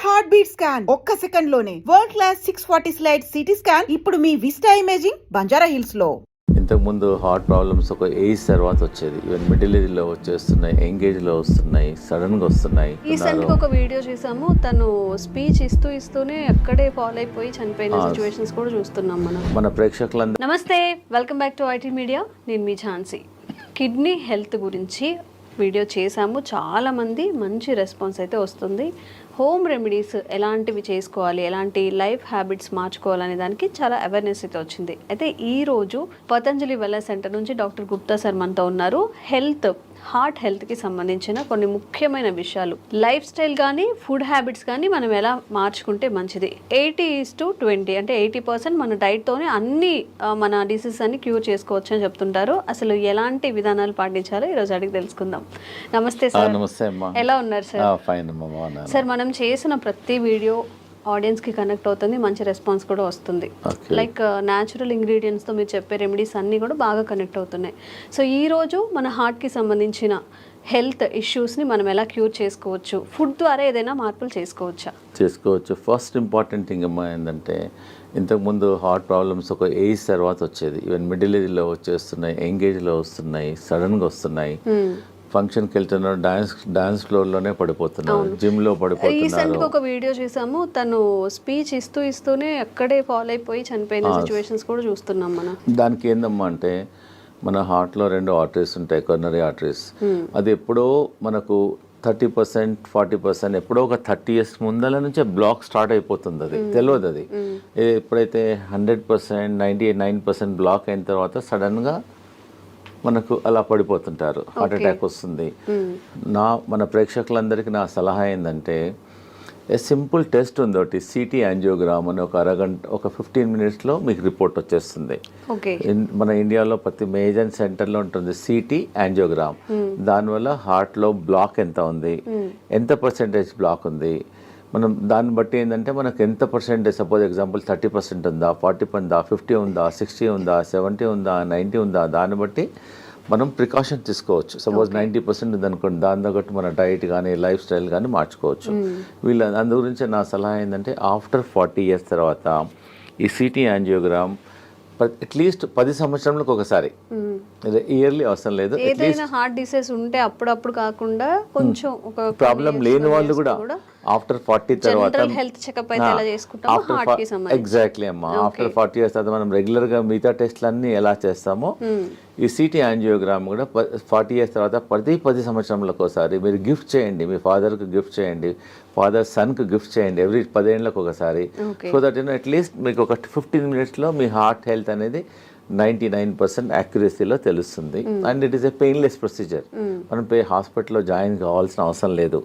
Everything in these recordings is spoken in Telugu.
హార్ట్ బీట్ స్కాన్ ఒక్క సెకండ్ లోనే world class 640 slide CT scan ఇప్పుడు మీ విస్టా ఇమేజింగ్ బంజారా హిల్స్ లో. ఇంతకుముందు హార్ట్ ప్రాబ్లమ్స్ ఒక ఏజ్ తర్వాత వచ్చేది, ఈవెన్ మిడిల్ ఏజ్ లో వచ్చేస్తున్నాయి, యంగ్ లో వస్తున్నాయి, సడన్ గా వస్తున్నాయి. రీసెంట్ గా ఒక వీడియో చేసాము, తను స్పీచ్ ఇస్తూనే అక్కడే ఫాల్ అయిపోయి చనిపోయిన సిచ్యువేషన్స్ కూడా చూస్తున్నాం మన ప్రేక్షకులందరూ. నమస్తే, welcome back to IT media. నేను మీ ఝాన్సీ. కిడ్నీ హెల్త్ గురించి వీడియో చేసాము, చాలా మంది మంచి రెస్పాన్స్ అయితే వస్తుంది. హోమ్ రెమెడీస్ ఎలాంటివి చేసుకోవాలి, ఎలాంటి లైఫ్ హ్యాబిట్స్ మార్చుకోవాలనే దానికి చాలా అవేర్నెస్ అయితే వచ్చింది. అయితే ఈరోజు పతంజలి వెల్నెస్ సెంటర్ నుంచి డాక్టర్ గుప్తా సార్ మనతో ఉన్నారు. హార్ట్ హెల్త్కి సంబంధించిన కొన్ని ముఖ్యమైన విషయాలు, లైఫ్ స్టైల్ కానీ ఫుడ్ హ్యాబిట్స్ కానీ మనం ఎలా మార్చుకుంటే మంచిది. 80:20 అంటే 80% మన డైట్తోనే అన్ని మన డిసీజెస్ అన్ని క్యూర్ చేసుకోవచ్చు అని చెప్తుంటారు. అసలు ఎలాంటి విధానాలు పాటించాలో ఈరోజు అడిగి తెలుసుకుందాం. నమస్తే సార్. నమస్తే అమ్మా. ఎలా ఉన్నారు సార్? ఫైన్ అమ్మా. సార్, మనం చేసిన ప్రతి వీడియో ఆడియన్స్కి కనెక్ట్ అవుతుంది, మంచి రెస్పాన్స్ కూడా వస్తుంది. లైక్ న్యాచురల్ ఇంగ్రీడియంట్స్తో మీరు చెప్పే రెమెడీస్ అన్నీ కూడా బాగా కనెక్ట్ అవుతున్నాయి. సో ఈరోజు మన హార్ట్కి సంబంధించిన హెల్త్ ఇష్యూస్ని మనం ఎలా క్యూర్ చేసుకోవచ్చు, ఫుడ్ ద్వారా ఏదైనా మార్పులు చేసుకోవచ్చు. ఫస్ట్ ఇంపార్టెంట్ థింగ్ అమ్మా ఏంటంటే, ఇంతకుముందు హార్ట్ ప్రాబ్లమ్స్ ఒక ఏజ్ తర్వాత వచ్చేది, ఈవెన్ మిడిల్ ఏజ్లో వచ్చేస్తున్నాయి, యంగ్ ఏజ్లో వస్తున్నాయి, సడన్గా వస్తున్నాయి. ఫంక్షన్కి వెళ్తున్నారు, డాన్స్ ఫ్లోర్లోనే పడిపోతున్నారు, జిమ్లో పడిపోతున్నారు. రీసెంట్గా ఒక వీడియో చేసాము, తను స్పీచ్ ఇస్తూనే అక్కడే ఫాల్ అయిపోయి చనిపోయిన సిచ్యువేషన్స్ కూడా చూస్తున్నాం మనం. దానికి ఏందమ్మా అంటే, మన హార్ట్లో 2 ఆర్టరీస్ ఉంటాయి, కొర్నరీ ఆర్టరీస్. అది ఎప్పుడో మనకు 30%, 40% ఎప్పుడో ఒక 30 years ముందల నుంచే బ్లాక్ స్టార్ట్ అయిపోతుంది. అది తెలియదు. అది ఎప్పుడైతే 100%, 99% బ్లాక్ అయిన తర్వాత సడన్గా మనకు అలా పడిపోతుంటారు, హార్ట్ అటాక్ వస్తుంది. మన ప్రేక్షకులందరికీ నా సలహా ఏంటంటే, సింపుల్ టెస్ట్ ఉంది ఒకటి, సిటీ యాంజియోగ్రామ్ అని. ఒక అరగంట, ఒక 15 minutesలో మీకు రిపోర్ట్ వచ్చేస్తుంది. మన ఇండియాలో ప్రతి మేజర్ సెంటర్లో ఉంటుంది సిటీ యాంజియోగ్రామ్. దానివల్ల హార్ట్లో బ్లాక్ ఎంత ఉంది, ఎంత పర్సెంటేజ్ బ్లాక్ ఉంది, మనం దాన్ని బట్టి ఏంటంటే మనకు ఎంత పర్సెంటేజ్, సపోజ్ ఎగ్జాంపుల్ 30% ఉందా, 40 ఉందా, 50 ఉందా, 60 ఉందా, 70 ఉందా, 90 ఉందా, దాన్ని బట్టి మనం ప్రికాషన్ తీసుకోవచ్చు. సపోజ్ 90% ఉందనుకోండి, దాని తగ్గట్టు మన డైట్ కానీ లైఫ్ స్టైల్ కానీ మార్చుకోవచ్చు. అందు గురించి నా సలహా ఏంటంటే, ఆఫ్టర్ 40 years తర్వాత ఈ సిటీ యాంజియోగ్రామ్ అట్లీస్ట్ 10 సంవత్సరాలకు ఒకసారి, ఇయర్లీ అవసరం లేదు. ఏదైనా హార్ట్ డిసీజ్ ఉంటే అప్పుడప్పుడు కాకుండా కొంచెం ఒక ప్రాబ్లం లేని వాళ్ళు కూడా ఆఫ్టర్ 40 తర్వాత ఎగ్జాక్ట్లీ అమ్మా, ఆఫ్టర్ 40 years తర్వాత మనం రెగ్యులర్గా మిగతా టెస్ట్లు అన్నీ ఎలా చేస్తామో, ఈ సిటీ యాంజియోగ్రామ్ కూడా 40 years తర్వాత ప్రతి 10 సంవత్సరాలకు ఒకసారి మీరు గిఫ్ట్ చేయండి. మీ ఫాదర్కి గిఫ్ట్ చేయండి, ఫాదర్ సన్కి గిఫ్ట్ చేయండి, ఎవ్రీ 10 ఏళ్ళకు ఒకసారి. సో దట్ అట్లీస్ట్ మీకు ఒక 15 minutesలో మీ హార్ట్ హెల్త్ అనేది 99% యాక్యురసీలో తెలుస్తుంది. And it is a painless procedure. మనం హాస్పిటల్లో జాయిన్ కావాల్సిన అవసరం లేదు.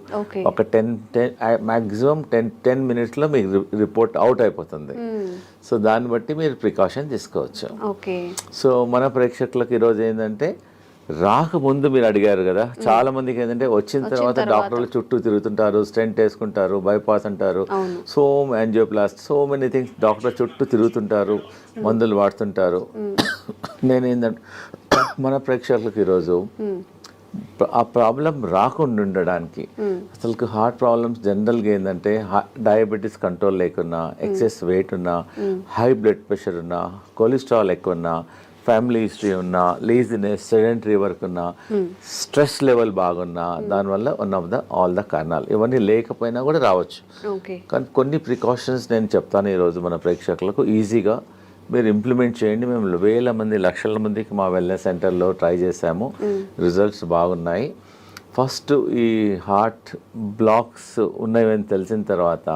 ఒక 10 minutesలో మీకు రిపోర్ట్ అవుట్ అయిపోతుంది. సో దాన్ని బట్టి మీరు ప్రికాషన్ తీసుకోవచ్చు. సో మన ప్రేక్షకులకు ఈరోజు ఏంటంటే, రాకముందు మీరు అడిగారు కదా, చాలా మందికి ఏంటంటే వచ్చిన తర్వాత డాక్టర్లు చుట్టూ తిరుగుతుంటారు, స్టెంట్ వేసుకుంటారు, బైపాస్ అంటారు, so angioplasty, so many things, doctor చుట్టూ తిరుగుతుంటారు, మందులు వాడుతుంటారు. నేనేంటంటే, మన ప్రేక్షకులకు ఈరోజు ఆ ప్రాబ్లం రాకుండా ఉండడానికి, అసలు హార్ట్ ప్రాబ్లమ్స్ జనరల్గా ఏంటంటే, డయాబెటీస్ కంట్రోల్ లేకున్నా, ఎక్సెస్ వెయిట్ ఉన్నా, హై బ్లడ్ ప్రెషర్ ఉన్నా, కొలెస్ట్రాల్ ఎక్కువ ఉన్నా, ఫ్యామిలీ హిస్టరీ ఉన్నా, లేజినెస్, సెడెంటరీ వర్క్ ఉన్నా, స్ట్రెస్ లెవెల్ బాగున్నా, దానివల్ల ఆల్ ద కారణాలు. ఇవన్నీ లేకపోయినా కూడా రావచ్చు. కానీ కొన్ని ప్రికాషన్స్ నేను చెప్తాను ఈరోజు మన ప్రేక్షకులకు, ఈజీగా మీరు ఇంప్లిమెంట్ చేయండి. మేము వేల మంది, లక్షల మందికి మా వెల్నెస్ సెంటర్లో ట్రై చేసాము, రిజల్ట్స్ బాగున్నాయి. ఫస్ట్ ఈ హార్ట్ బ్లాక్స్ ఉన్నాయని తెలిసిన తర్వాత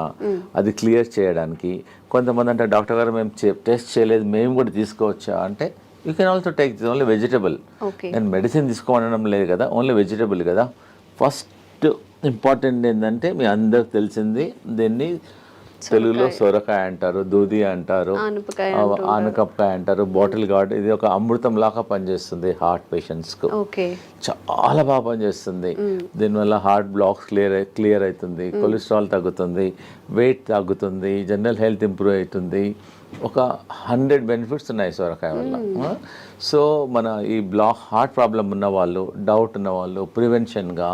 అది క్లియర్ చేయడానికి, కొంతమంది అంటే, డాక్టర్ గారు మేము టెస్ట్ చేయలేదు, మేము కూడా తీసుకోవచ్చా అంటే, you can also take this only vegetable. నేను మెడిసిన్ తీసుకోవడం లేదు కదా, ఓన్లీ వెజిటబుల్ కదా. ఫస్ట్ ఇంపార్టెంట్ ఏంటంటే, మీ అందరికి తెలిసింది, దీన్ని తెలుగులో సొరకాయ అంటారు, దూది అంటారు, ఆనపకాయ అంటారు, బాటిల్ గార్డ్. ఇది ఒక అమృతం లాగా పనిచేస్తుంది హార్ట్ పేషెంట్స్కు, చాలా బాగా పనిచేస్తుంది. దీనివల్ల హార్ట్ బ్లాక్స్ క్లియర్ అవుతుంది, కొలెస్ట్రాల్ తగ్గుతుంది, వెయిట్ తగ్గుతుంది, జనరల్ హెల్త్ ఇంప్రూవ్ అవుతుంది. ఒక 100 బెనిఫిట్స్ ఉన్నాయి సొరకాయ వల్ల. సో మన ఈ హార్ట్ ప్రాబ్లం ఉన్నవాళ్ళు, డౌట్ ఉన్నవాళ్ళు ప్రివెన్షన్గా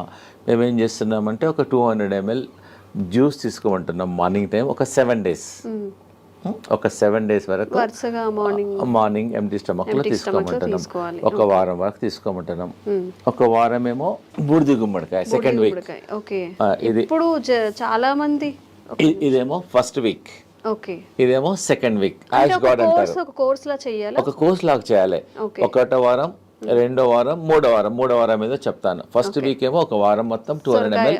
మేమేం చేస్తున్నామంటే, ఒక 200 ml జ్యూస్ తీసుకోమంటున్నాం మార్నింగ్ టైం ఒక 7 days. ఒక 7 days వరకు వరుసగా మార్నింగ్ ఎంటీ స్టమక్లో తీసుకోమంటున్నాం. ఒక వారం వరకు తీసుకోమంటున్నాం. ఒక వారం ఏమో బూడిద గుమ్మడికాయ సెకండ్ వీక్. ఓకే. ఇది ఇప్పుడు చాలా మంది ఇదేమో ఫస్ట్ వీక్, ఓకే, ఇదేమో సెకండ్ వీక్. యాష్ గార్డ్ అంటారు. ఒక కోర్స్ లా చేయాలి, ఒక కోర్స్ లాగా చేయాలి. ఒకటో వారం, రెండో వారం, మూడో వారం ఏదో చెప్తాను. ఫస్ట్ వీక్ ఏమో ఒక వారం మొత్తం 200 ml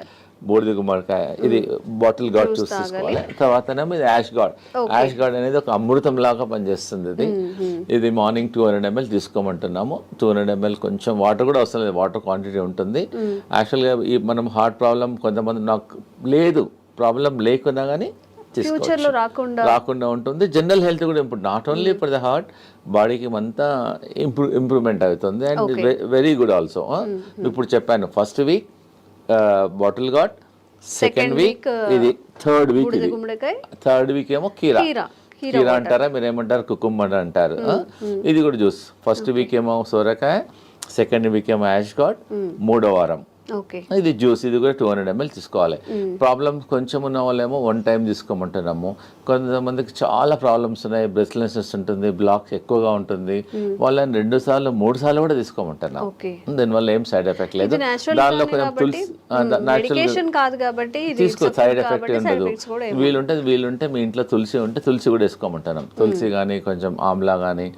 బూడిద గుమ్మడికాయ, ఇది బాటిల్ గార్డ్ చూసి తీసుకోవాలి. తర్వాతనేమో ఇది యాష్ గార్డ్. యాష్ గార్డ్ అనేది ఒక అమృతం లాగా పనిచేస్తుంది. ఇది మార్నింగ్ 200 ml తీసుకోమంటున్నాము. 200 ml కొంచెం వాటర్ కూడా అవసరం లేదు, వాటర్ క్వాంటిటీ ఉంటుంది. యాక్చువల్గా ఈ మనం హార్ట్ ప్రాబ్లం కొంతమంది నాకు లేదు, ప్రాబ్లం లేకున్నా కానీ ఫ్యూచర్లో రాకుండా ఉంటుంది. జనరల్ హెల్త్ కూడా ఇప్పుడు not only for the heart, బాడీకి అంతా ఇంప్రూవ్మెంట్ అవుతుంది. And very good also. ఇప్పుడు చెప్పాను first week bottle gourd, second week ఇది, థర్డ్ వీక్ ఏమో కీరా అంటారా మీరు ఏమంటారు, కుకుంబర్ అంటారు. ఇది కూడా జ్యూస్. ఫస్ట్ వీక్ ఏమో సోరకాయ, సెకండ్ వీక్ ఏమో యాష్ గార్డ్, మూడో వారం ఇది జ్యూస్. ఇది కూడా 200 ml తీసుకోవాలి. ప్రాబ్లమ్స్ కొంచెం ఉన్న వాళ్ళేమో 1 time తీసుకోమంటున్నాము. కొంతమందికి చాలా ప్రాబ్లమ్స్ ఉన్నాయి, బ్రెస్ట్లెస్నెస్ ఉంటుంది, బ్లాక్ ఎక్కువగా ఉంటుంది, వాళ్ళని 2 సార్లు 3 సార్లు కూడా తీసుకోమంటున్నాం. దీనివల్ల ఏం సైడ్ ఎఫెక్ట్ లేదు. దానిలో కొంచెం తులసి తీసుకో, సైడ్ ఎఫెక్ట్ ఉండదు. వీలుంటే మీ ఇంట్లో తులసి ఉంటే తులసి కూడా వేసుకోమంటున్నాం. తులసి కానీ కొంచెం ఆమ్లా కానీ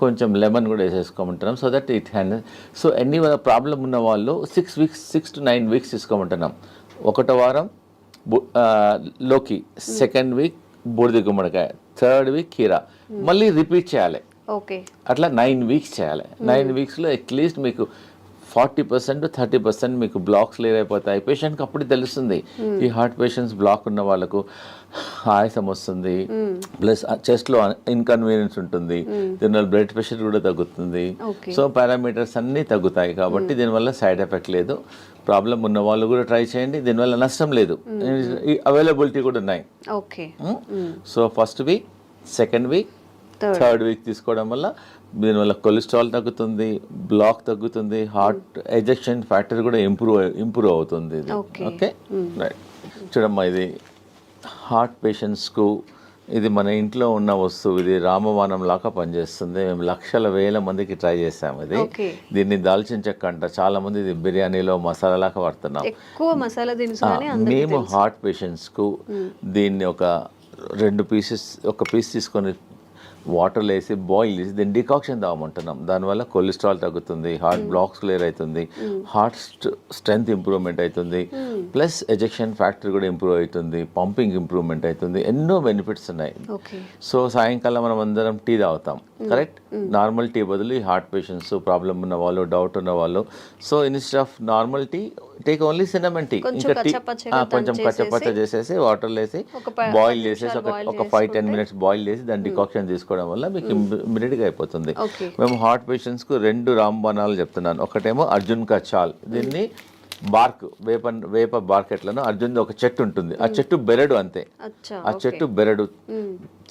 కొంచెం లెమన్ కూడా వేసేసుకోమంటున్నాం. So that it hand. సో ఎన్ని ప్రాబ్లం ఉన్న వాళ్ళు 6 to 9 weeks తీసుకోమంటున్నాం. ఒకటో వారం లోకి, సెకండ్ వీక్ బూడిద గుమ్మడికాయ, థర్డ్ వీక్ కీరా, మళ్ళీ రిపీట్ చేయాలి. అట్లా 9 weeks చేయాలి. 9 weeksలో అట్లీస్ట్ మీకు 40% to 30% మీకు బ్లాక్స్ క్లియర్ అయిపోతాయి. పేషెంట్కి అప్పుడు తెలుస్తుంది. ఈ హార్ట్ పేషెంట్స్ బ్లాక్ ఉన్న వాళ్ళకు ఆయాసం వస్తుంది, ప్లస్ చెస్ట్లో ఇన్కన్వీనియన్స్ ఉంటుంది, దీనివల్ల బ్లడ్ ప్రెషర్ కూడా తగ్గుతుంది. సో పారామీటర్స్ అన్నీ తగ్గుతాయి. కాబట్టి దీనివల్ల సైడ్ ఎఫెక్ట్ లేదు. ప్రాబ్లం ఉన్న వాళ్ళు కూడా ట్రై చేయండి, దీనివల్ల నష్టం లేదు. అవైలబిలిటీ కూడా ఉన్నాయి. So first week, second week, third week తీసుకోవడం వల్ల దీనివల్ల కొలెస్ట్రాల్ తగ్గుతుంది, బ్లాక్ తగ్గుతుంది, హార్ట్ ఎజెక్షన్ ఫ్యాక్టర్ కూడా ఇంప్రూవ్ అవుతుంది. ఇది ఓకే రైట్. చూడమ్మా, ఇది హార్ట్ పేషెంట్స్కు ఇది మన ఇంట్లో ఉన్న వస్తువు. ఇది రామబాణం లాగా పనిచేస్తుంది. మేము లక్షల వేల మందికి ట్రై చేసాము. ఇది దీన్ని దాల్చిన చెక్క అంట. చాలా మంది ఇది బిర్యానీలో మసాలా లాగా వాడుతున్నాం. మేము హార్ట్ పేషెంట్స్కు దీన్ని ఒక 2 pieces, ఒక పీస్ తీసుకొని వాటర్లో వేసి బాయిల్ చేసి దీన్ని డికాక్షన్ తాగమంటున్నాం. దానివల్ల కొలెస్ట్రాల్ తగ్గుతుంది, హార్ట్ బ్లాక్స్ క్లియర్ అవుతుంది, హార్ట్ స్ట్రెంగ్త్ ఇంప్రూవ్మెంట్ అవుతుంది, ప్లస్ ఎజెక్షన్ ఫ్యాక్టర్ కూడా ఇంప్రూవ్ అవుతుంది, పంపింగ్ ఇంప్రూవ్మెంట్ అవుతుంది. ఎన్నో బెనిఫిట్స్ ఉన్నాయి. సో సాయంకాలం మనం అందరం టీ తాగుతాం, కరెక్ట్? నార్మల్ టీ బదులు ఈ హార్ట్ పేషెంట్స్, ప్రాబ్లం ఉన్న వాళ్ళు, డౌట్ ఉన్న వాళ్ళు, so instead of normal tea take only cinnamon tea. ఇంకా టీ కొంచెం కచ్చపచ్చ చేసేసి వాటర్లో వేసి బాయిల్ చేసేసి ఒక 5-10 minutes బాయిల్ చేసి దాన్ని డికాక్షన్ తీసుకోవడం వల్ల మీకు ఇమ్మీడియట్గా అయిపోతుంది. మేము హార్ట్ పేషెంట్స్కు 2 రాంబాణాలు చెప్తున్నాను. ఒకటేమో అర్జున్ కా చాల్. దీన్ని బార్క్, వేప బార్క్ ఎట్లనో అర్జున్ ఒక చెట్టు ఉంటుంది. ఆ చెట్టు బెరడు అంతే. ఆ చెట్టు బెరడు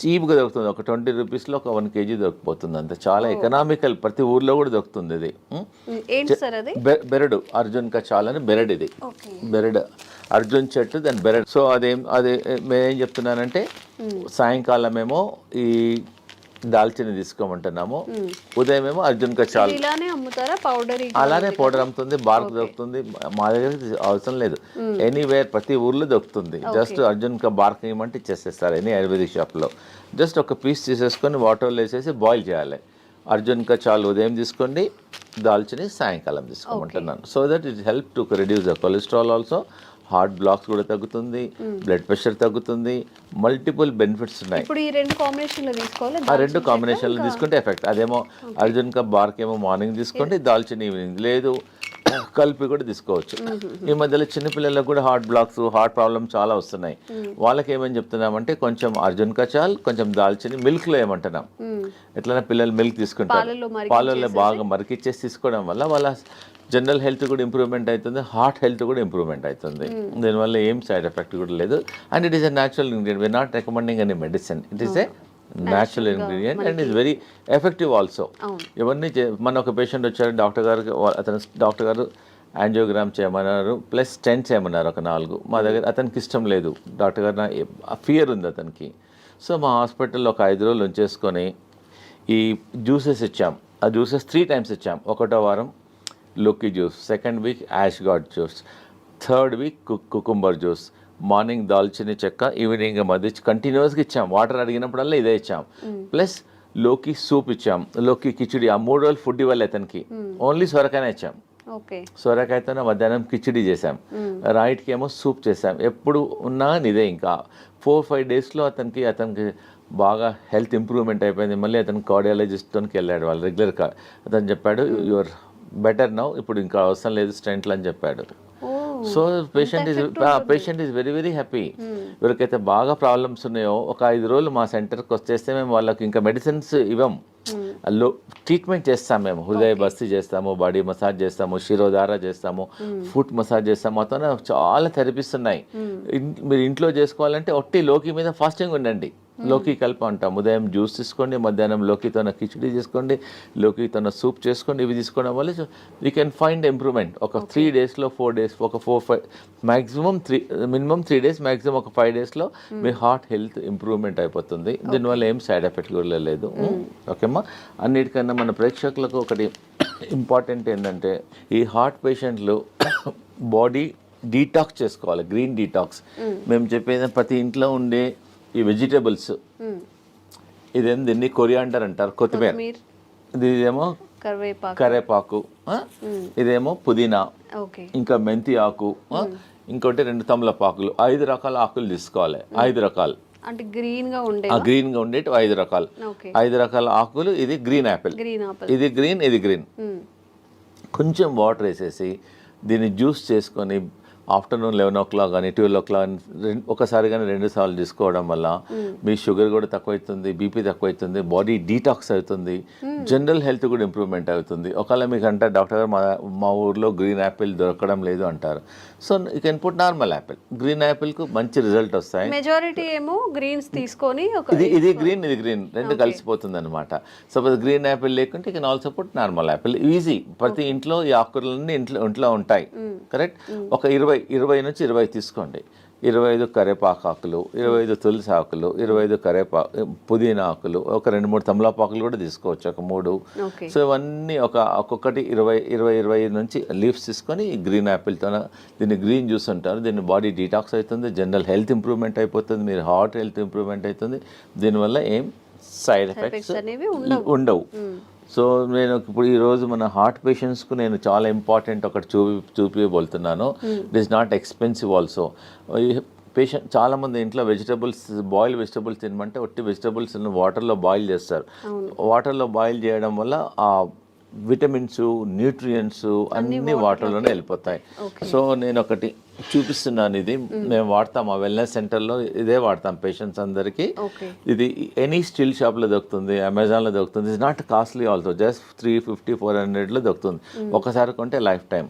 చీప్గా దొరుకుతుంది. ఒక 20 రూపీస్లో ఒక 1 kg దొరికిపోతుంది అంతే. చాలా ఎకనామికల్, ప్రతి ఊర్లో కూడా దొరుకుతుంది. ఇది బెరడు, అర్జున్ కా చాల్ అని బెరడు. ఇది బెరడు, అర్జున్ చెట్టు, దాని బెరడు. సో అదే నేనేం చెప్తున్నానంటే సాయంకాలం ఏమో ఈ దాల్చిన తీసుకోమంటున్నాము, ఉదయం ఏమో అర్జున్ కా చాల్. అలానే పౌడర్ అమ్ముతుంది, బార్క్ దొరుకుతుంది. మా దగ్గర అవసరం లేదు, ఎనీవేర్ ప్రతి ఊర్లో దొరుకుతుంది. జస్ట్ అర్జున్ కా బార్క్ ఏమంటే ఇచ్చేసేస్తారు ఎనీ ఆయుర్వేదిక్ షాప్లో. జస్ట్ ఒక పీస్ తీసేసుకొని వాటర్లో వేసేసి బాయిల్ చేయాలి. అర్జున్ కా చాల్ ఉదయం తీసుకోండి, దాల్చిని సాయంకాలం తీసుకోమంటున్నాను. So that it help to reduce the cholesterol also, heart blocks కూడా తగ్గుతుంది, బ్లడ్ ప్రెషర్ తగ్గుతుంది, మల్టిపుల్ బెనిఫిట్స్ ఉన్నాయి. ఇప్పుడు ఈ 2 కాంబినేషన్లో తీసుకోవాలి. ఆ 2 కాంబినేషన్లో తీసుకుంటే ఎఫెక్ట్. అదేమో అర్జున్ కా బార్క్ ఏమో మార్నింగ్ తీసుకోండి, దాల్చిన ఈవినింగ్, లేదు కలిపి కూడా తీసుకోవచ్చు. ఈ మధ్యలో చిన్నపిల్లలకు కూడా హార్ట్ బ్లాక్స్, హార్ట్ ప్రాబ్లమ్ చాలా వస్తున్నాయి. వాళ్ళకి ఏమని చెప్తున్నామంటే కొంచెం అర్జున్ కా చాల్, కొంచెం దాల్చిని మిల్క్లో ఏమంటున్నాం. ఎట్లైనా పిల్లలు మిల్క్ తీసుకుంటారు, పాలల్లో బాగా మరికిచ్చేసి తీసుకోవడం వల్ల వాళ్ళ జనరల్ హెల్త్ కూడా ఇంప్రూవ్మెంట్ అవుతుంది, హార్ట్ హెల్త్ కూడా ఇంప్రూవ్మెంట్ అవుతుంది. దీనివల్ల ఏం సైడ్ ఎఫెక్ట్ కూడా లేదు. And it is a natural ingredient. We are not recommending any medicine. It is a natural ingredient and is very effective also. ఎవరిని మన ఒక పేషెంట్ వచ్చారు, డాక్టర్ గారు యాంజియోగ్రామ్ చేయమన్నారు, ప్లస్ స్టెంట్ చేయమన్నారు ఒక 4. మా దగ్గర అతనికి ఇష్టం లేదు, డాక్టర్ గారు ఫియర్ ఉంది అతనికి. సో మా హాస్పిటల్లో ఒక 5 రోజులు ఉంచేసుకొని ఈ జ్యూసెస్ ఇచ్చాం. ఆ జ్యూసెస్ 3 times ఇచ్చాం. 1వ వారం లోకి juice, 2nd week ash gourd juice, 3rd week cucumber juice, morning దాల్చిని చెక్క, ఈవినింగ్ మధ్య కంటిన్యూస్గా ఇచ్చాం. వాటర్ అడిగినప్పుడల్లా ఇదే ఇచ్చాం. ప్లస్ లోకి సూప్ ఇచ్చాం, లోకి కిచిడి. ఆ 3 రోజులు ఫుడ్ ఇవ్వాలి అతనికి, ఓన్లీ సొరకాయనే ఇచ్చాం. సొరకాయతోనే మధ్యాహ్నం కిచిడి చేసాం, రైట్కి ఏమో సూప్ చేసాం. ఎప్పుడు ఉన్నా ఇదే. ఇంకా 4-5 daysలో అతనికి బాగా హెల్త్ ఇంప్రూవ్మెంట్ అయిపోయింది. మళ్ళీ అతను కార్డియాలజిస్ట్తోకి వెళ్ళాడు, వాళ్ళు రెగ్యులర్గా. అతను చెప్పాడు యువర్ బెటర్ నౌ, ఇప్పుడు ఇంకా అవసరం లేదు స్టెంట్లు అని చెప్పాడు. So patient is very very happy. ఎవరికైతే బాగా ప్రాబ్లమ్స్ ఉన్నాయో ఒక 5 రోజులు మా సెంటర్కి వచ్చేస్తే మేము వాళ్ళకి ఇంకా మెడిసిన్స్ ఇవ్వం, ట్రీట్మెంట్ చేస్తాం. మేము హృదయ బస్తి చేస్తాము, బాడీ మసాజ్ చేస్తాము, శిరోధార చేస్తాము, ఫుట్ మసాజ్ చేస్తాము. అతను చాలా థెరపీస్ ఉన్నాయి. మీరు ఇంట్లో చేసుకోవాలంటే ఒట్టి లోకి మీద ఫాస్టింగ్ ఉండండి. లోకి కల్ప అంటాం. ఉదయం జ్యూస్ తీసుకోండి, మధ్యాహ్నం లోకితోన కిచిడి చేసుకోండి, లోకితోన సూప్ చేసుకోండి. ఇవి తీసుకోవడం వల్ల యూ కెన్ ఫైండ్ ఇంప్రూవ్మెంట్. ఒక 3 daysలో 4 days, ఒక 4-5 మినిమం 3 days, మ్యాక్సిమం ఒక 5 daysలో మీ హార్ట్ హెల్త్ ఇంప్రూవ్మెంట్ అయిపోతుంది. దీనివల్ల ఏం సైడ్ ఎఫెక్ట్ కూడా లేదు. ఓకేమ్మా. అన్నిటికన్నా మన ప్రేక్షకులకు ఒకటి ఇంపార్టెంట్ ఏంటంటే, ఈ హార్ట్ పేషెంట్లు బాడీ డీటాక్స్ చేసుకోవాలి, గ్రీన్ డీటాక్స్. మేము చెప్పేది ప్రతి ఇంట్లో ఉండే ఈ వెజిటేబుల్స్, ఇదేం దీన్ని కొరియాండర్ అంటారు, కొత్తిమీర. ఇదేమో కరేపాకు, ఇదేమో పుదీనా, ఇంకా మెంతి ఆకు, ఇంకోటి 2 తమలపాకులు. 5 రకాల ఆకులు తీసుకోవాలి. 5 రకాలు అంటే గ్రీన్ గా ఉండేవి 5 రకాలు. 5 రకాల ఆకులు. ఇది గ్రీన్ యాపిల్, ఇది గ్రీన్, ఇది గ్రీన్. కొంచెం వాటర్ వేసేసి దీన్ని జ్యూస్ చేసుకొని ఆఫ్టర్నూన్ 11 o'clock కానీ 12 o'clock ఒకసారి కానీ 2 సార్లు తీసుకోవడం వల్ల మీ షుగర్ కూడా తక్కువవుతుంది, బీపీ తక్కువవుతుంది, బాడీ డీటాక్స్ అవుతుంది, జనరల్ హెల్త్ కూడా ఇంప్రూవ్మెంట్ అవుతుంది. ఒకవేళ మీకు అంటే డాక్టర్ గారు మా ఊర్లో గ్రీన్ యాపిల్ దొరకడం లేదు అంటారు, so you can put normal apple. Green యాపిల్కు మంచి రిజల్ట్ వస్తాయి. మెజారిటీ ఏమో గ్రీన్స్ తీసుకొని ఇది గ్రీన్, ఇది గ్రీన్, 2 కలిసిపోతుంది అనమాట. సపోజ్ గ్రీన్ యాపిల్ లేకుంటే you can also put normal Apple. Easy. ప్రతి ఇంట్లో ఈ ఆకుకూరలన్నీ ఇంట్లో ఉంటాయి. కరెక్ట్. ఒక 20 నుంచి 20 తీసుకోండి. 25 కరేపాకు ఆకులు, 25 తులసి ఆకులు, 25 పుదీనా ఆకులు, ఒక 2-3 తమలపాకులు కూడా తీసుకోవచ్చు, ఒక 3. సో ఇవన్నీ ఒక్కొక్కటి 20 నుంచి లీవ్స్ తీసుకొని గ్రీన్ యాపిల్తో దీన్ని గ్రీన్ జ్యూస్ అంటారు. దీన్ని బాడీ డీటాక్స్ అవుతుంది, జనరల్ హెల్త్ ఇంప్రూవ్మెంట్ అయిపోతుంది, మీరు హార్ట్ హెల్త్ ఇంప్రూవ్మెంట్ అవుతుంది. దీనివల్ల ఏం సైడ్ ఎఫెక్ట్స్ ఉండవు. సో నేను ఇప్పుడు ఈరోజు మన హార్ట్ పేషెంట్స్కు నేను చాలా ఇంపార్టెంట్ ఒకటి చూపించబోతున్నాను. It is not expensive also. Patient చాలామంది ఇంట్లో బాయిల్ వెజిటబుల్స్ తినమంటే ఒట్టి వెజిటబుల్స్ వాటర్లో బాయిల్ చేస్తారు. వాటర్లో బాయిల్ చేయడం వల్ల ఆ విటమిన్స్, న్యూట్రియంట్స్ అన్నీ వాటర్లోనే వెళ్ళిపోతాయి. సో నేను ఒకటి చూపిస్తున్నాను. ఇది మేము వాడతాం, ఆ వెల్నెస్ సెంటర్లో ఇదే వాడతాం పేషెంట్స్ అందరికీ. ఇది ఎనీ స్టీల్ షాప్లో దొరుకుతుంది, అమెజాన్లో దొరుకుతుంది. It's not costly also, just 350-400లో దొరుకుతుంది. ఒకసారి కొంటే లైఫ్ టైం.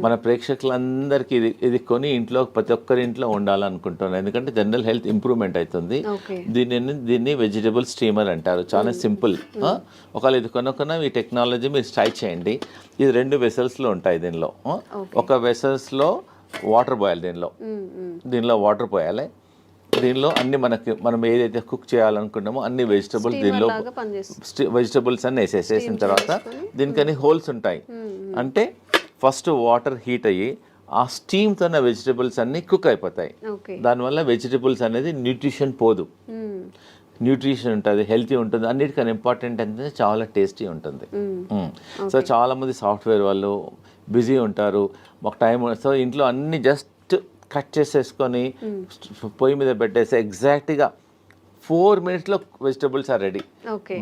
మన ప్రేక్షకులందరికీ ఇది కొని ఇంట్లో ప్రతి ఒక్కరి ఇంట్లో ఉండాలనుకుంటున్నాను, ఎందుకంటే జనరల్ హెల్త్ ఇంప్రూవ్మెంట్ అవుతుంది. దీన్ని వెజిటబుల్ స్టీమర్ అంటారు. చాలా సింపుల్. ఒకవేళ ఇది కొనుక్కున్న ఈ టెక్నాలజీ మీరు ట్రై చేయండి. ఇది 2 వెసల్స్లో ఉంటాయి. దీనిలో ఒక వెసల్స్లో వాటర్ పోయాలి, దీనిలో వాటర్ పోయాలి. దీనిలో అన్ని మనం ఏదైతే కుక్ చేయాలనుకున్నామో అన్ని వెజిటబుల్స్ దీనిలో వెజిటబుల్స్ అన్ని వేసేసిన తర్వాత దీనికని హోల్స్ ఉంటాయి. అంటే ఫస్ట్ వాటర్ హీట్ అయ్యి ఆ స్టీమ్తో వెజిటబుల్స్ అన్ని కుక్ అయిపోతాయి. దానివల్ల వెజిటబుల్స్ అనేది న్యూట్రిషన్ పోదు, న్యూట్రిషన్ ఉంటుంది, హెల్తీ ఉంటుంది. అన్నిటికన్నా ఇంపార్టెంట్ అంటే చాలా టేస్టీ ఉంటుంది. సో చాలామంది సాఫ్ట్వేర్ వాళ్ళు బిజీ ఉంటారు, మాకు టైం. సో ఇంట్లో అన్ని జస్ట్ కట్ చేసేసుకొని పొయ్యి మీద పెట్టేసి ఎగ్జాక్ట్గా 4 minutesలో vegetables are ready.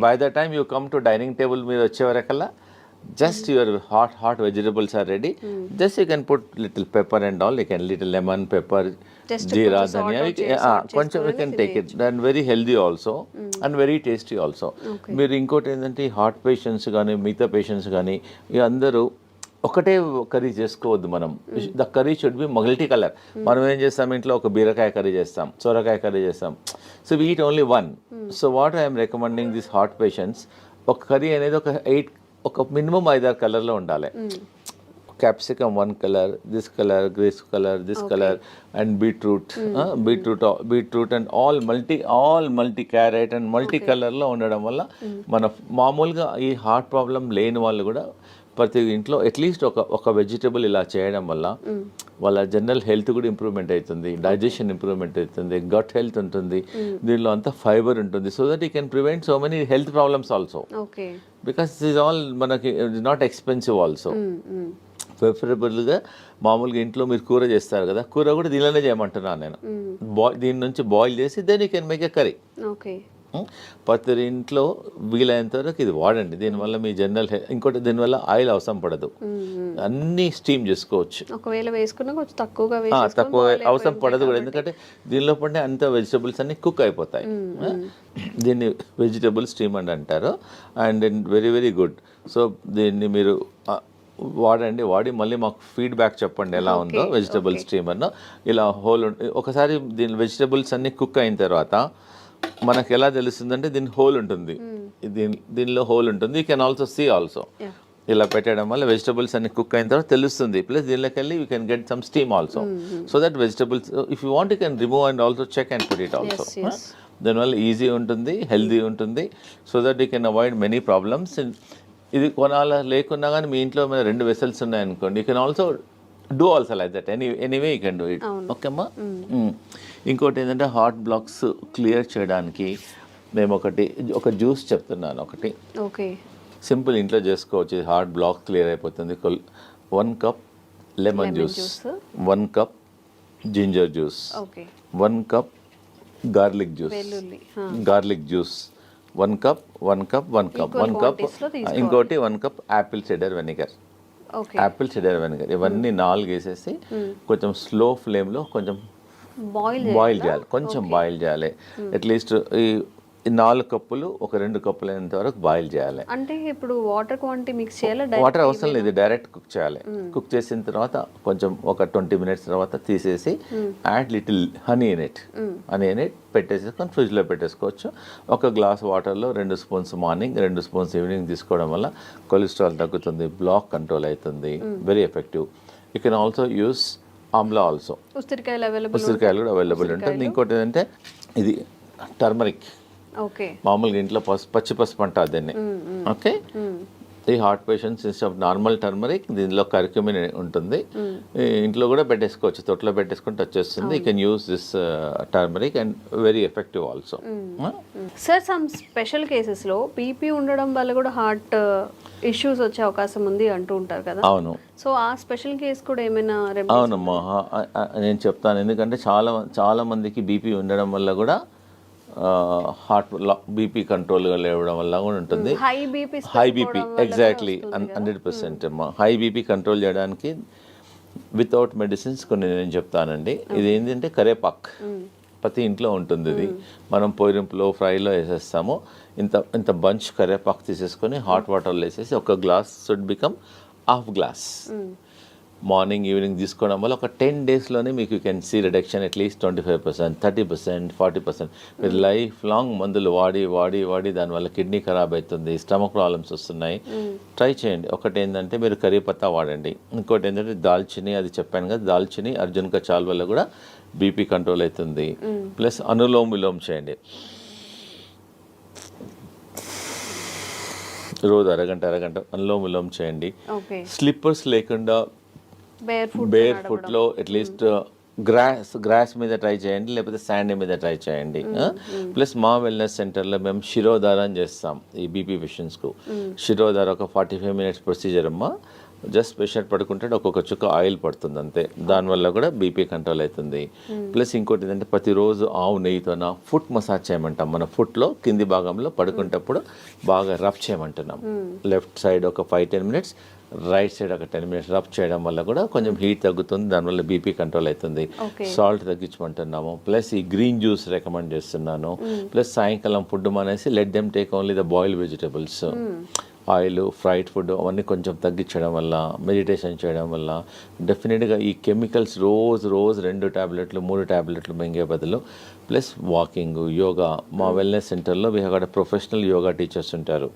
By the time you come to dining table మీద వచ్చేవరకల్లా just your hot vegetables are ready. Just you can put little pepper and all, you can little lemon, pepper, jeera, dhania, కొంచెం you can take it. And very healthy also and very tasty also. మీరు ఇంకోటి ఏంటంటే హార్ట్ పేషెంట్స్ కానీ మిగతా పేషెంట్స్ కానీ అందరూ ఒకటే కర్రీ చేసుకోవద్దు. మనం the curry should be multi colour. మనం ఏం చేస్తాం ఇంట్లో ఒక బీరకాయ కర్రీ చేస్తాం, సొరకాయ కర్రీ చేస్తాం. So we eat only one. So what I'm recommending this heart patients, ఒక కర్రీ అనేది ఒక మినిమం 5-6 కలర్లో ఉండాలి. capsicum one color, this color, this color, this color, and beetroot, beetroot and all multi carrot and multi color లో ఉండడం వల్ల మన మామూలుగా ఈ హార్ట్ ప్రాబ్లం లేని వాళ్ళు కూడా ప్రతి ఇంట్లో అట్లీస్ట్ ఒక వెజిటబుల్ ఇలా చేయడం వల్ల వాళ్ళ జనరల్ హెల్త్ కూడా ఇంప్రూవ్మెంట్ అవుతుంది, డైజెషన్ ఇంప్రూవ్మెంట్ అవుతుంది, గట్ హెల్త్ ఉంటుంది, దీనిలో అంతా ఫైబర్ ఉంటుంది. So that you can prevent so many health problems also, because is all మనకి నాట్ ఎక్స్పెన్సివ్ ఆల్సో. ప్రిఫరబుల్గా మామూలుగా ఇంట్లో మీరు కూర చేస్తారు కదా, కూర కూడా దీనిలోనే చేయమంటున్నాను నేను. దీని నుంచి బాయిల్ చేసి then you can make a curry. ప్రతి ఇంట్లో వీలైనంత వరకు ఇది వాడండి. దీనివల్ల మీ జనరల్ ఇంకోటి దీనివల్ల ఆయిల్ అవసరం పడదు, అన్నీ స్టీమ్ చేసుకోవచ్చు. ఒకవేళ వేసుకున్నా కొంచెం తక్కువ అవసరం పడదు కూడా, ఎందుకంటే దీనిలో పడిన అంత వెజిటబుల్స్ అన్ని కుక్ అయిపోతాయి. దీన్ని వెజిటబుల్ స్టీమ్ అని అంటారు. And very very good. So దీన్ని మీరు వాడి మళ్ళీ మాకు ఫీడ్బ్యాక్ చెప్పండి ఎలా ఉందో వెజిటబుల్ స్టీమర్ను. ఇలా హోల్ ఒకసారి దీని వెజిటబుల్స్ అన్ని కుక్ అయిన తర్వాత మనకు ఎలా తెలుస్తుందంటే దీని హోల్ ఉంటుంది, దీనిలో హోల్ ఉంటుంది. You can also see also. ఇలా పెట్టడం వల్ల వెజిటబుల్స్ అన్ని కుక్ అయిన తర్వాత తెలుస్తుంది. ప్లస్ దీనిలోకి వెళ్ళి you can get some steam also. So that vegetables if you want you can remove and also check and put it also. దానివల్ల ఈజీ ఉంటుంది, హెల్దీ ఉంటుంది. So that you can avoid many problems. ఇది కొనాలా లేకున్నా కానీ మీ ఇంట్లో మీద 2 వెసల్స్ ఉన్నాయనుకోండి, you can also do also like that. Anyway you can do it. Okay అమ్మా. ఇంకోటి ఏంటంటే హార్ట్ బ్లాక్స్ క్లియర్ చేయడానికి మేము ఒక జ్యూస్ చెప్తున్నాను. ఒకటి సింపుల్ ఇంట్లో చేసుకోవచ్చు, హార్ట్ బ్లాక్ క్లియర్ అయిపోతుంది. 1 cup lemon juice, 1 cup ginger juice, 1 cup garlic juice, 1 cup ఇంకోటి 1 కప్ యాపిల్ సిడర్ వెనిగర్. ఇవన్నీ 4 వేసేసి కొంచెం స్లో ఫ్లేమ్లో కొంచెం బాయిల్ చేయాలి, కొంచెం బాయిల్ చేయాలి. అట్లీస్ట్ ఈ 4 కప్పులు ఒక 2 కప్పులు అయినంత వరకు బాయిల్ చేయాలి. అంటే ఇప్పుడు వాటర్ క్వాంటిటీ మిక్స్ చేయాలి? వాటర్ అవసరం లేదు, డైరెక్ట్ కుక్ చేయాలి. కుక్ చేసిన తర్వాత కొంచెం ఒక 20 మినిట్స్ తర్వాత తీసేసి add little honey in it పెట్టేసుకొని ఫ్రిడ్జ్లో పెట్టేసుకోవచ్చు. ఒక గ్లాస్ వాటర్లో 2 స్పూన్స్ మార్నింగ్, 2 స్పూన్స్ ఈవినింగ్ తీసుకోవడం వల్ల కొలెస్ట్రాల్ తగ్గుతుంది, బ్లాక్ కంట్రోల్ అవుతుంది. Very effective. You can also use Amla also. ఉసిరికాయలు కూడా అవైలబుల్ ఉంటుంది. ఇంకోటి ఏంటంటే ఇది టర్మరిక్. మామూలుగా ఇంట్లో పచ్చి పసుపు అంటారు దీన్ని. ఓకే, ఈ heart patients instead of normal turmeric దీనిలో కర్క్యూమిన్ ఉంటుంది. ఇంట్లో కూడా పెట్టేసుకోవచ్చు, తొట్లో పెట్టేసుకుంటే వచ్చేస్తుంది. You can use this turmeric and very effective also. Sir, some special కేసెస్లో బీపీ ఉండడం వల్ల కూడా హార్ట్ ఇష్యూస్ వచ్చే అవకాశం ఉంది అంటూ ఉంటారు కదా. అవును. సో ఆ స్పెషల్ కేసు కూడా ఏమైనా? అవునమ్మా, నేను చెప్తాను. ఎందుకంటే చాలా మందికి బీపీ ఉండడం వల్ల కూడా హార్ట్ బీపీ కంట్రోల్గా లేవడం వల్ల కూడా ఉంటుంది. హై బీపీ ఎగ్జాక్ట్లీ 100% అమ్మా. హై బీపీ కంట్రోల్ చేయడానికి వితౌట్ మెడిసిన్స్ కొన్ని నేను చెప్తానండి. ఇది ఏంటంటే కరేపాక్ ప్రతి ఇంట్లో ఉంటుంది. ఇది మనం పోయింపులో ఫ్రైలో వేసేస్తాము. ఇంత బంచ్ కరేపాక్ తీసేసుకొని హాట్ వాటర్లో వేసేసి ఒక glass should become half glass morning evening తీసుకోవడం వల్ల ఒక 10 డేస్లోనే మీకు you can see reduction at least 25%, 30%, 40%. మీరు లైఫ్ లాంగ్ మందులు వాడి దానివల్ల కిడ్నీ ఖరాబ్ అవుతుంది, స్టమక్ ప్రాబ్లమ్స్ వస్తున్నాయి. ట్రై చేయండి. ఒకటి ఏంటంటే మీరు కరీ పత్తా వాడండి. ఇంకోటి ఏంటంటే దాల్చిని, అది చెప్పాను కదా, దాల్చిని అర్జున్ కచాల్ వల్ల కూడా బీపీ కంట్రోల్ అవుతుంది. ప్లస్ అనులోమ్ విలోమ్ చేయండి. రోజు అరగంట అనులోమ్ విలోమ్ చేయండి. స్లిప్పర్స్ లేకుండా బేర్ ఫుట్లో అట్లీస్ట్ గ్రాస్ మీద ట్రై చేయండి, లేకపోతే శాండ్ మీద ట్రై చేయండి. ప్లస్ మా వెల్నెస్ సెంటర్లో మేము శిరోధారం చేస్తాం ఈ బీపీ పేషెంట్స్కు. శిరోధార ఒక 45 మినిట్స్ ప్రొసీజర్ అమ్మా. జస్ట్ పేషెంట్ పడుకుంటే ఒక్కొక్క చుక్క ఆయిల్ పడుతుంది అంతే. దానివల్ల కూడా బీపీ కంట్రోల్ అవుతుంది. ప్లస్ ఇంకోటి ఏంటంటే ప్రతిరోజు ఆవు నెయ్యితోన ఫుట్ మసాజ్ చేయమంటాం. మన ఫుట్లో కింది భాగంలో పడుకుంటప్పుడు బాగా రబ్ చేయమంటున్నాం. లెఫ్ట్ సైడ్ ఒక 5-10 మినిట్స్, రైట్ సైడ్ ఒక 10 మినిట్స్ రబ్ చేయడం వల్ల కూడా కొంచెం హీట్ తగ్గుతుంది, దానివల్ల బీపీ కంట్రోల్ అవుతుంది. సాల్ట్ తగ్గించమంటున్నాము. ప్లస్ ఈ గ్రీన్ జ్యూస్ రికమెండ్ చేస్తున్నాను. ప్లస్ సాయంకాలం ఫుడ్ మానేసి let them take only the boiled vegetables. Oil, fried food అవన్నీ కొంచెం తగ్గించడం వల్ల, మెడిటేషన్ చేయడం వల్ల డెఫినెట్గా ఈ కెమికల్స్ రోజు 2 టాబ్లెట్లు 3 టాబ్లెట్లు మింగే బదులు ప్లస్ వాకింగ్, యోగా. మా వెల్నెస్ సెంటర్లో we have got professional yoga teachers ఉంటారు.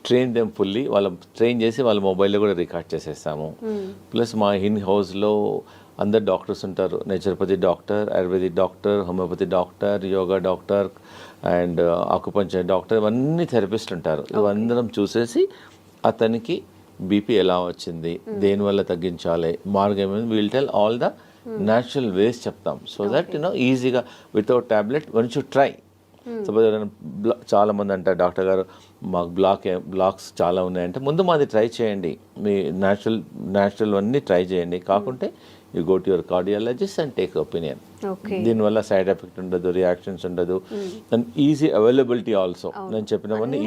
ట్రైన్ దెమ్ ఫుల్లీ, ట్రైన్ చేసి వాళ్ళ మొబైల్లో కూడా రికార్డ్ చేసేస్తాము. ప్లస్ మా ఇన్ హౌస్లో అందరు డాక్టర్స్ ఉంటారు, naturopathy doctor, ayurvedic doctor, homeopathy doctor, yoga doctor and acupuncture doctor, ఇవన్నీ థెరపిస్ట్ ఉంటారు. ఇవందరం చూసేసి అతనికి బీపీ ఎలా వచ్చింది, దేనివల్ల తగ్గించాలి, మార్గం will tell all the natural ways చెప్తాం. సో దట్ ఈజీగా without tablet one should try. Suppose ఎవరైనా చాలా మంది అంటారు డాక్టర్ గారు మాకు బ్లాక్స్ చాలా ఉన్నాయంటే, ముందు మాది ట్రై చేయండి, మీ న్యాచురల్ అన్నీ ట్రై చేయండి, కాకుంటే you go to your cardiologist and take opinion. దీనివల్ల సైడ్ ఎఫెక్ట్ ఉండదు, రియాక్షన్స్ ఉండదు, అండ్ ఈజీ అవైలబిలిటీ ఆల్సో. నేను చెప్పినవన్నీ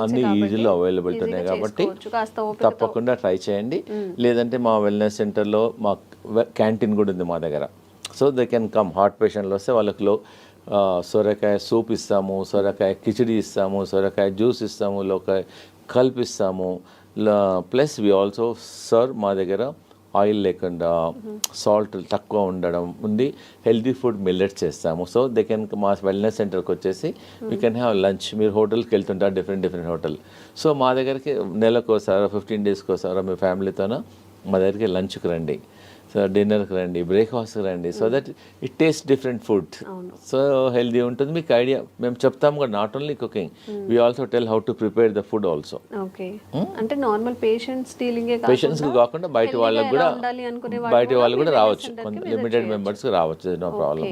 అన్ని ఈజీలో అవైలబిలిటీ ఉన్నాయి కాబట్టి తప్పకుండా ట్రై చేయండి. లేదంటే మా వెల్నెస్ సెంటర్లో మా క్యాంటీన్ కూడా ఉంది మా దగ్గర. So they can come, heart పేషెంట్లు వస్తే వాళ్ళకి సొరకాయ సూప్ ఇస్తాము, సొరకాయ కిచిడి ఇస్తాము, సొరకాయ జ్యూస్ ఇస్తాము, కల్పిస్తాము. ప్లస్ వి ఆల్సో సర్వ్ మా దగ్గర ఆయిల్ లేకుండా సాల్ట్ తక్కువ ఉండడం ఉంది, హెల్దీ ఫుడ్ మిల్లెట్స్ చేస్తాము. సో దే కెన్ మా వెల్నెస్ సెంటర్కి వచ్చేసి వీ కెన్ హ్యావ్ లంచ్. మీరు హోటల్కి వెళ్తుంటారు, డిఫరెంట్ హోటల్. సో మా దగ్గరికి నెలకోసారో 15 డేస్కి ఒకసారో మీ ఫ్యామిలీతోనో మా దగ్గరికి లంచ్కి రండి, సో డిన్నర్కి రండి, బ్రేక్ఫాస్ట్కి రండి. So that it taste different food, so healthy ఉంటుంది. మీకు ఐడియా మేము చెప్తాము కూడా, not only cooking, we also tell how to prepare the food also. Okay, అంటే నార్మల్ పేషెంట్స్ కాకుండా బయట వాళ్ళకి కూడా, బయట వాళ్ళు కూడా రావచ్చు, లిమిటెడ్ మెంబర్స్ రావచ్చు, నో ప్రాబ్లం.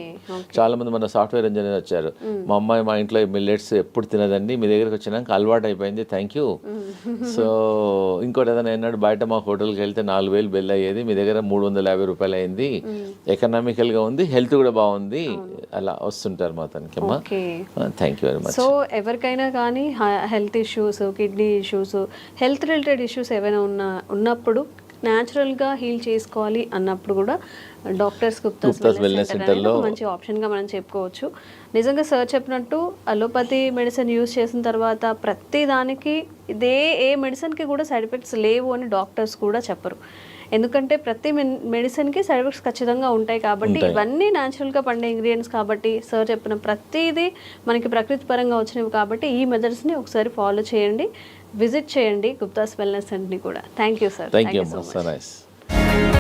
చాలా మంది మన సాఫ్ట్వేర్ ఇంజనీర్ వచ్చారు, మా అమ్మాయి మా ఇంట్లో మిల్లెట్స్ ఎప్పుడు తినదండి, మీ దగ్గరికి వచ్చినాక అలవాటు అయిపోయింది, థ్యాంక్ యూ. సో ఇంకోటి ఏదైనా అన్నాడు, బయట మా హోటల్కి వెళ్తే 4,000 బిల్ అయ్యేది, మీ దగ్గర 350 రూపాయలు అయింది, ఎకనామికల్గా ఉంది, హెల్త్ కూడా బాగుంది, అలా వస్తుంటారు మా తనకి. అమ్మా thank you very much. So ఎవరికైనా కానీ health issues, kidney issues, health related issues ఏవైనా ఉన్నప్పుడు న్యాచురల్గా హీల్ చేసుకోవాలి అన్నప్పుడు కూడా డాక్టర్స్ గుప్తాస్ వెల్నెస్ సెంటర్లో మంచి ఆప్షన్గా మనం చెప్పుకోవచ్చు. నిజంగా సార్ చెప్పినట్టు అలోపతి మెడిసిన్ యూజ్ చేసిన తర్వాత ప్రతి దానికి ఏ మెడిసిన్కి కూడా సైడ్ ఎఫెక్ట్స్ లేవు అని డాక్టర్స్ కూడా చెప్పరు. ఎందుకంటే ప్రతి మెడిసిన్కి సైడ్ ఎఫెక్ట్స్ ఖచ్చితంగా ఉంటాయి కాబట్టి, ఇవన్నీ న్యాచురల్గా పండే ఇంగ్రీడియంట్స్ కాబట్టి, సార్ చెప్పిన ప్రతిదీ మనకి ప్రకృతి పరంగా వచ్చినవి కాబట్టి ఈ మెథడ్స్ని ఒకసారి ఫాలో చేయండి, విజిట్ చేయండి గుప్తాస్ వెల్నెస్ సెంటర్ని కూడా. Thank you sir. Thank you so much.